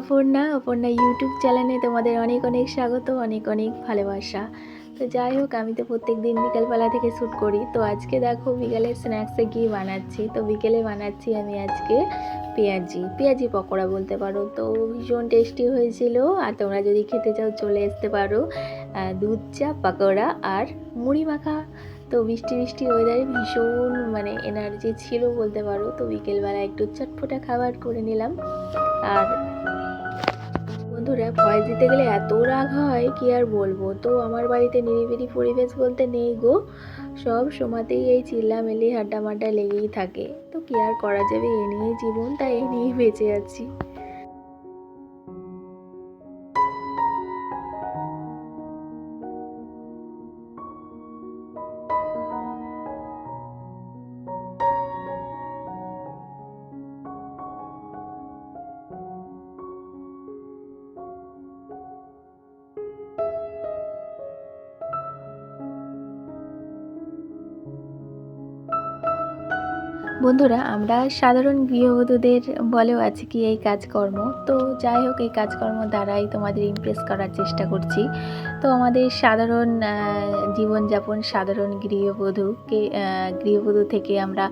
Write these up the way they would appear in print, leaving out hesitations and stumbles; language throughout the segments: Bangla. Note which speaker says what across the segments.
Speaker 1: অপর্ণা ইউটিউব চ্যানেলে তোমাদের অনেক অনেক স্বাগত, অনেক অনেক ভালোবাসা। তো যাই হোক, আমি তো প্রত্যেক দিন বিকেলবেলা থেকে শ্যুট করি। তো আজকে দেখো বিকেলে স্ন্যাক্সে কী বানাচ্ছি। তো বিকেলে বানাচ্ছি আমি আজকে পেঁয়াজি পকোড়া বলতে পারো। তো ভীষণ টেস্টি হয়েছিল, আর তোমরা যদি খেতে চাও চলে আসতে পারো। দুধ চা, পকোড়া আর মুড়ি মাখা। তো বৃষ্টি বৃষ্টি ওয়েদারে ভীষণ এনার্জি ছিল বলতে পারো। তো বিকেলবেলা একটু চটপটা খাবার করে নিলাম। আর বন্ধুরা, ভয়েস দিতে গেলে এত রাগ হয় কি আর বলবো। তো আমার বাড়িতে নিরিবিলি পরিবেশ বলতে নেই গো, সব সময়তেই এই চিল্লামিল্লি হাড্ডামাড্ডা লেগেই থাকে। তো কি আর করা যাবে, এ নিয়েই জীবন, তাই এ নিয়েই বেঁচে আছি। বন্ধুরা, আমরা সাধারণ গৃহবধূদের বলেও আছে কি এই কাজকর্ম। তো যাই হোক, এই কাজকর্ম দ্বারাই তোমাদের ইমপ্রেস করার চেষ্টা করছি। তো আমাদের সাধারণ জীবনযাপন, সাধারণ গৃহবধূ থেকে আমরা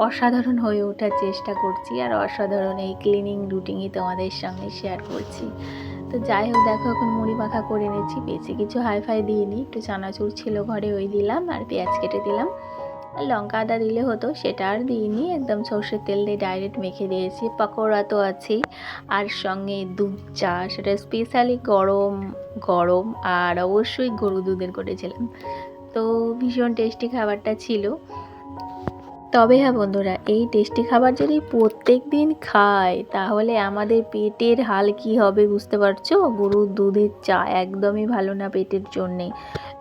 Speaker 1: অসাধারণ হয়ে ওঠার চেষ্টা করছি, আর অসাধারণ এই ক্লিনিং রুটিনই তোমাদের সঙ্গে শেয়ার করছি। তো যাই হোক, দেখো এখন মুড়ি মাখা করে নিচ্ছি। বেশি কিছু হাইফাই দিইনি, একটু চানাচুর ছিল ঘরে, ওই দিলাম, আর পেঁয়াজ কেটে দিলাম। লঙ্কা আদা দিলে হতো, সেটা আর দিইনি, একদম সর্ষের তেল দিয়ে ডাইরেক্ট মেখে দিয়েছি। পকোড়া তো আছেই, আর সঙ্গে দুধ চা, সেটা স্পেশালি গরম গরম, আর অবশ্যই গরু দুধের করেছিলাম। তো ভীষণ টেস্টি খাবারটা ছিল। তবে হ্যাঁ বন্ধুরা, এই টেস্টি খাবার যদি প্রত্যেক দিন খাই তাহলে আমাদের পেটের হাল কি হবে বুঝতে পারছো। গরুর দুধের চা একদমই ভালো না পেটের জন্যে।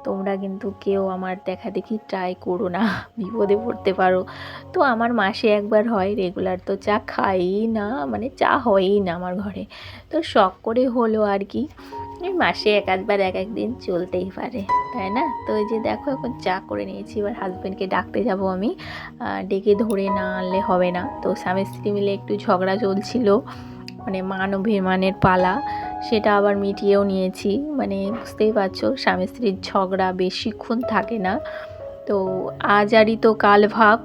Speaker 1: তোমরা কিন্তু কেউ আমার দেখা দেখি ট্রাই করো না, বিপদে পড়তে পারো। তো আমার মাসে একবার হয়, রেগুলার তো চা খাই না, চা হয়ই না আমার ঘরে। তো শখ করে হলো আর কি, এই মাসে এক আধবার এক একদিন চলতেই পারে, তাই না? তো এই যে দেখো, এখন চা করে নিয়েছি, এবার হাজব্যান্ডকে ডাকতে যাব আমি। ডেকে ধরে না আনলে হবে না। তো স্বামী স্ত্রী মিলে একটু ঝগড়া চলছিল, মান অভিমানের পালা, সেটা আবার মিটিয়েও নিয়েছি। বুঝতেই পারছো, স্বামী স্ত্রীর ঝগড়া বেশিক্ষণ থাকে না। তো আজ আরই তো কাল ভাব,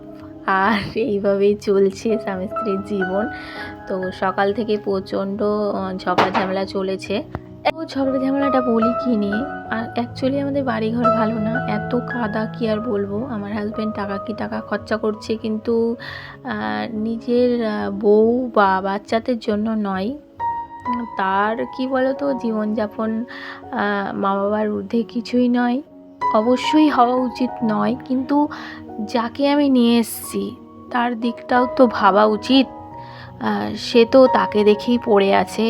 Speaker 1: আর এইভাবেই চলছে স্বামী স্ত্রীর জীবন। তো সকাল থেকে প্রচণ্ড ঝগড়া ঝামেলা চলেছে। ও ঝগড়া ঝামেলাটা বলি কি নিয়ে, আর অ্যাকচুয়ালি আমাদের বাড়িঘর ভালো না, এত কাদা কি আর বলবো। আমার হাজব্যান্ড টাকা খরচা করছে, কিন্তু নিজের বউ বা বাচ্চাদের জন্য নয়। তার কি বলতো, জীবনযাপন মা বাবার ঊর্ধ্বে কিছুই নয়, অবশ্যই হওয়া উচিত নয়, কিন্তু যাকে আমি নিয়ে এসেছি তার দিকটাও তো ভাবা উচিত। সে তো তাকে দেখেই পড়ে আছে,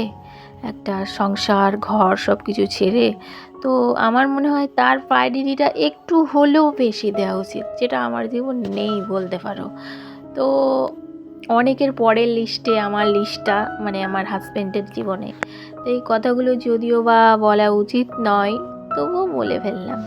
Speaker 1: একটা সংসার ঘর সব কিছু ছেড়ে। তো আমার মনে হয় তার প্রায়োরিটিটা একটু হলেও বেশি দেওয়া উচিত, যেটা আমার জীবন নেই বলতে পারো। তো অনেকের পরের লিস্টে আমার লিস্টটা, আমার হাজব্যান্ডের জীবনে। তো এই কথাগুলো যদিও বা বলা উচিত নয়, তবুও বলে ফেললাম।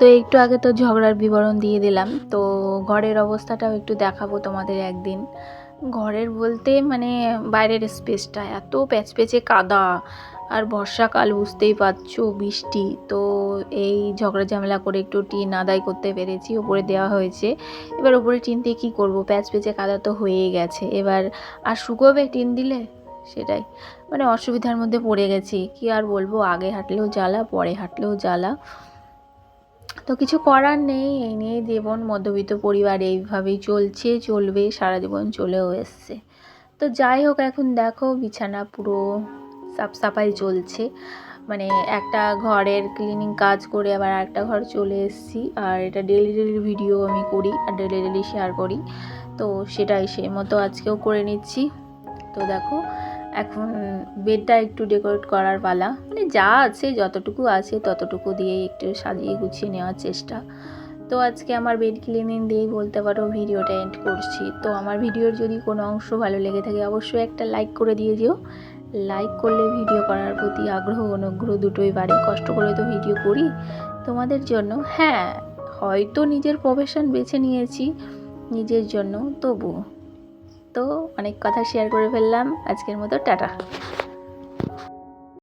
Speaker 1: তো একটু আগে তো ঝগড়ার বিবরণ দিয়ে দিলাম। তো ঘরের অবস্থাটাও একটু দেখাবো তোমাদের একদিন। ঘরের বলতে বাইরের স্পেসটা এত প্যাচপ্যাচে কাদা, আর বর্ষাকাল বুঝতেই পারছো, বৃষ্টি। তো এই ঝগড়া ঝামেলা করে একটু টিন আদায় করতে পেরেছি, ওপরে দেওয়া হয়েছে। এবার ওপরে টিন দিয়ে কী করবো, প্যাচপ্যাচে কাদা তো হয়েই গেছে, এবার আর শুকোবে টিন দিলে? সেটাই, অসুবিধার মধ্যে পড়ে গেছি, কি আর বলবো। আগে হাঁটলেও জ্বালা, পরে হাঁটলেও জ্বালা। তো কিছু করার নেই, এই নিয়ে জীবন, মধ্যবিত্ত পরিবার এইভাবেই চলছে, চলবে, সারা জীবন চলেও এসছে। তো যাই হোক, এখন দেখো বিছানা পুরো সাফসাফাই চলছে। একটা ঘরের ক্লিনিং কাজ করে আবার একটা ঘর চলে এসেছি, আর এটা ডেলি ভিডিও আমি করি, আর ডেলি শেয়ার করি। তো সেটাই সেই মতো আজকেও করে নিচ্ছি। তো দেখো, এখন বেডটা একটু ডেকোরেট করার পালা, যা আছে যতটুকু আছে ততটুকু দিয়েই একটু সাজিয়ে গুছিয়ে নেওয়ার চেষ্টা। তো আজকে আমার বেড ক্লিনিং দিয়েই বলতে পারো ভিডিওটা এন্ড করছি। তো আমার ভিডিওর যদি কোনো অংশ ভালো লেগে থাকে অবশ্যই একটা লাইক করে দিয়ে যেও। লাইক করলে ভিডিও করার প্রতি আগ্রহ অনুগ্রহ দুটোই বাড়ে। কষ্ট করে তো ভিডিও করি তোমাদের জন্য। হ্যাঁ, হয়তো নিজের প্রফেশন বেছে নিয়েছি নিজের জন্য, তবু তো অনেক কথা শেয়ার করে ফেললাম। আজকের মতো টাটা।